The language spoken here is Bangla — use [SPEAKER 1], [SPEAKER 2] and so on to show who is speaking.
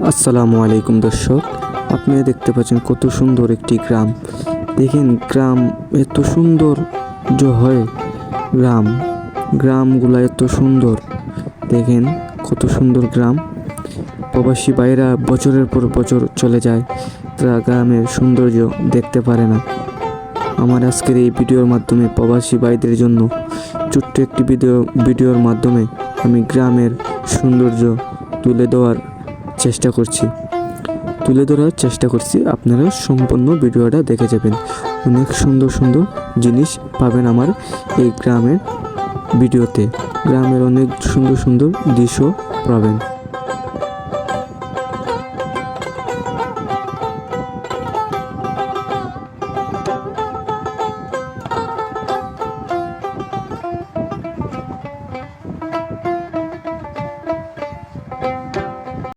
[SPEAKER 1] আসসালামু আলাইকুম দর্শক, আপনারা দেখতে পাচ্ছেন কত সুন্দর একটি গ্রাম। দেখেন গ্রাম এত সুন্দর হয়, গ্রামগুলা এত সুন্দর। দেখেন কত সুন্দর গ্রাম। প্রবাসী ভাইরা বছরের পর বছর চলে যায়, তারা গ্রামের সৌন্দর্য দেখতে পারে না। আমার আজকের এই ভিডিওর মাধ্যমে প্রবাসী ভাইদের জন্য ছোট্ট একটি ভিডিওর মাধ্যমে আমি গ্রামের সৌন্দর্য তুলে ধরার চেষ্টা করছি। আপনারা সম্পূর্ণ ভিডিওটা দেখে যাবেন। অনেক সুন্দর সুন্দর জিনিস পাবেন আমার এই গ্রামের ভিডিওতে। গ্রামের অনেক সুন্দর সুন্দর দৃশ্য পাবেন।